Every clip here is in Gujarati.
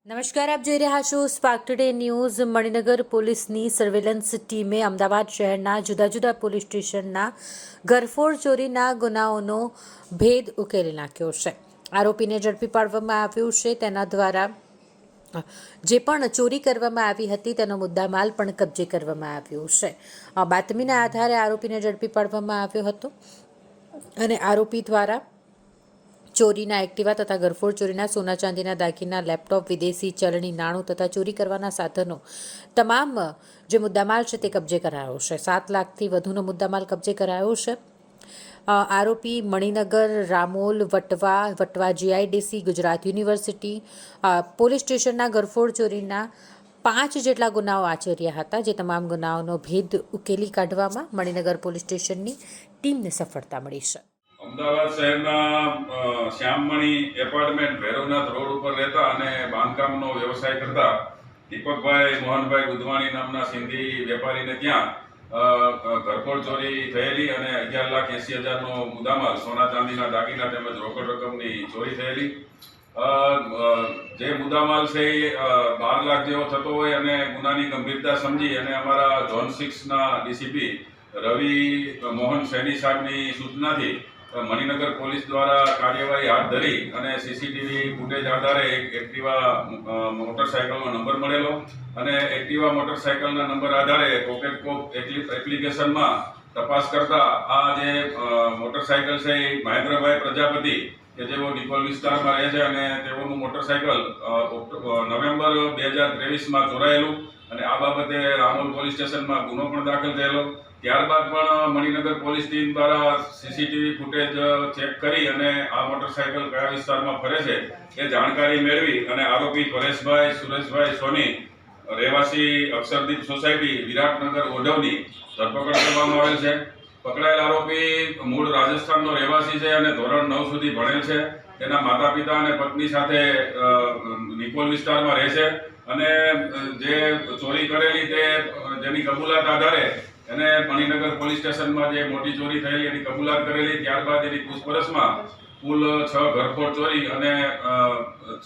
નમસ્કાર, આપ જોઈ રહ્યા છો સ્પાર્ક ટુડે ન્યૂઝ. મણિનગર પોલીસની સર્વેલન્સ ટીમે અમદાવાદ શહેરના જુદા જુદા પોલીસ સ્ટેશનના ઘરફોડ ચોરીના ગુનાઓનો ભેદ ઉકેલી નાખ્યો છે. આરોપીને ઝડપી પાડવામાં આવ્યું છે. તેના દ્વારા જે પણ ચોરી કરવામાં આવી હતી તેનો મુદ્દામાલ પણ કબજે કરવામાં આવ્યો છે. બાતમીના આધારે આરોપીને ઝડપી પાડવામાં આવ્યો હતો અને આરોપી દ્વારા ચોરીના એક્ટિવા તથા ઘરફોડ ચોરીના સોના ચાંદીના દાગીના, લેપટોપ, વિદેશી ચલણી નાણું તથા ચોરી કરવાના સાધનો તમામ જે મુદ્દામાલ છે તે કબજે કરાયો છે. 7 લાખથી વધુનો મુદ્દામાલ કબજે કરાયો છે. આરોપી Maninagar, Ramol, Vatva GIDC, Gujarat university police સ્ટેશનના ઘરફોડ ચોરીના 5 જેટલા ગુનાઓ આચર્યા હતા. જે તમામ ગુનાઓનો ભેદ ઉકેલી કાઢવામાં મણિનગર પોલીસ સ્ટેશનની ટીમને સફળતા મળી છે. અમદાવાદ શહેરના શ્યામમણી એપાર્ટમેન્ટ ભૈરવનાથ રોડ ઉપર રહેતા અને બાંધકામનો વ્યવસાય કરતા દીપકભાઈ મોહનભાઈ ગુદવાણી નામના સિંધી વેપારીને ત્યાં ઘરફોડ ચોરી થયેલી અને 11,80,000નો મુદ્દામાલ, સોના ચાંદીના દાગીના તેમજ રોકડ રકમની ચોરી થયેલી. જે મુદ્દામાલ છે એ 12 લાખ જેવો થતો હોય અને ગુનાની ગંભીરતા સમજી અને અમારા ઝોન 6ના DCP રવિ મોહન સૈની સાહેબની સૂચનાથી મણિનગર પોલીસ દ્વારા કાર્યવાહી હાથ ધરી અને CCTV ફૂટેજ આધારે એક એક્ટિવા મોટરસાયકલનો નંબર મળેલો અને એક્ટિવા મોટરસાયકલના નંબર આધારે પોકેટ કોપ એપ્લિકેશનમાં તપાસ કરતા આ જે મોટરસાયકલ છે એ મહેન્દ્રભાઈ પ્રજાપતિ કે જેઓ નિકોલ વિસ્તારમાં રહે છે અને તેઓનું મોટરસાયકલ નવેમ્બર 2023માં ચોરાયેલું અને આ બાબતે રામોલ પોલીસ સ્ટેશનમાં ગુનો પણ દાખલ થયેલો. ત્યારબાદ પણ મણિનગર પોલીસ ટીમ દ્વારા CCTV ફૂટેજ ચેક કરી અને આ મોટરસાયકલ કયા વિસ્તારમાં ફરે છે એ જાણકારી મેળવી અને આરોપી પરેશભાઈ સુરેશભાઈ સોની, રહેવાસી અક્ષરદીપ સોસાયટી, વિરાટનગર, ઓઢવની ધરપકડ કરવામાં આવેલ છે. પકડાયેલ આરોપી મૂળ રાજસ્થાનનો રહેવાસી છે અને ધોરણ 9 સુધી ભણેલ છે. તેના માતા પિતા અને પત્ની સાથે નિકોલ વિસ્તારમાં રહે છે અને જે ચોરી કરેલી તે જેની કબૂલાત આધારે એને મણિનગર પોલીસ સ્ટેશનમાં જે મોટી ચોરી થયેલી એની કબૂલાત કરેલી. ત્યારબાદ એની પૂછપરછમાં કુલ 6 ઘરફોડ ચોરી અને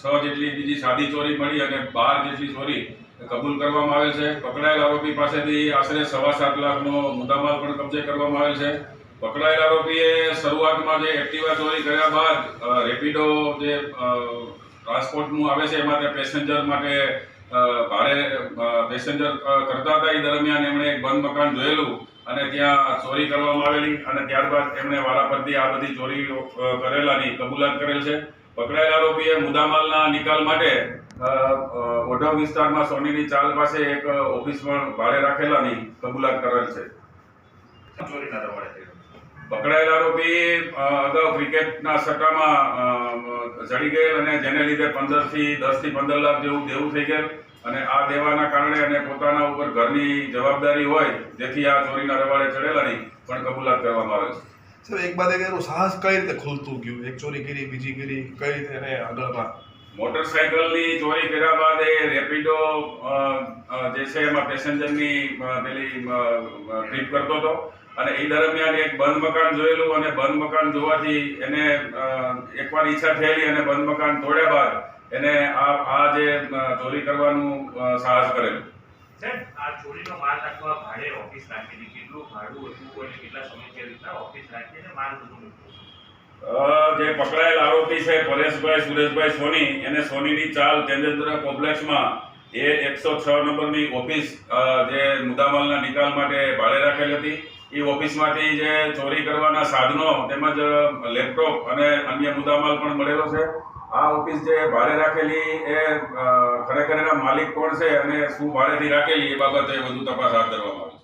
6 જેટલી બીજી સાદી ચોરી મળી અને 12 જેટલી ચોરી કબૂલ કરવામાં આવેલ છે. પકડાયેલ આરોપી પાસેથી આશરે 7.25 લાખનો મુદ્દામાલ પણ કબજે કરવામાં આવેલ છે. પકડાયેલ આરોપીએ શરૂઆતમાં જે એક્ટિવા ચોરી કર્યા બાદ રેપિડો જે ટ્રાન્સપોર્ટનું આવે છે એમાં તે પેસેન્જર માટે ભાડે પેસેન્જર કરતા હતા. એ દરમિયાન એમણે એક બંધ મકાન જોયેલું અને ત્યાં ચોરી કરવામાં આવેલી અને ત્યારબાદ એમણે વારાફરતી આ બધી ચોરી કરેલાની કબૂલાત કરેલ છે. પકડાયેલ આરોપીએ મુદ્દામાલના નિકાલ માટે ઓઢવ વિસ્તારમાં સોનીની ચાલ પાસે એક ઓફિસ પણ ભાડે રાખેલાની કબૂલાત કરેલ છે. પકડાયેલ આરોપી અગાઉ ક્રિકેટના સટ્ટામાં ચડી ગયેલ અને જેને લીધે 10 થી 15 લાખ જેવું દેવું થઈ ગયેલ અને આ દેવાના કારણે અને પોતાના ઉપર ઘરની જવાબદારી હોય જેથી આ ચોરીના રવાડે ચડેલાની પણ કબૂલાત કરવામાં આવે છે. સર, એક બાદ એનું સાહસ કઈ રીતે ખુલતું ગયું? એક ચોરી કરી, બીજી કરી, કઈ રીતે એને આગળમાં? મોટરસાયકલની ચોરી કર્યા બાદ એ રેપિડો જે છે એમાં પેસેન્જરની પેલી ટ્રીપ કરતો હતો અને એ દરમિયાન એક બંધ મકાન જોયેલું અને બંધ મકાન જોવાથી એને એકવાર ઈચ્છા થયેલી અને બંધ મકાન તોડ્યા બાદ એને આ જે ચોરી કરવાનું સાહસ કરેલું. આ ચોરીનો માલ રાખવા ભાડે ઓફિસ રાખેલી, કેટલું ભાડું હતું કોઈ કેટલા સમય કેવી રીતના ઓફિસ રાખીને માલ બધું મૂકવું? જે પકડાયેલ આરોપી છે પરેશભાઈ સુરેશભાઈ સોની, એને સોનીની ચાલ તેજેન્દ્ર કોમ્પ્લેક્સમાં એ 106 નંબરની ઓફિસ જે મુદ્દામાલના નિકાલ માટે ભાડે રાખેલી હતી. એ ઓફિસમાંથી જે ચોરી કરવાના સાધનો તેમજ લેપટોપ અને અન્ય મુદ્દામાલ પણ મળેલો છે. આ ઓફિસ જે ભાડે રાખેલી એ ખરેખર એના માલિક કોણ છે અને શું ભાડેથી રાખેલી એ બાબતે વધુ તપાસ હાથ ધરવામાં આવી છે.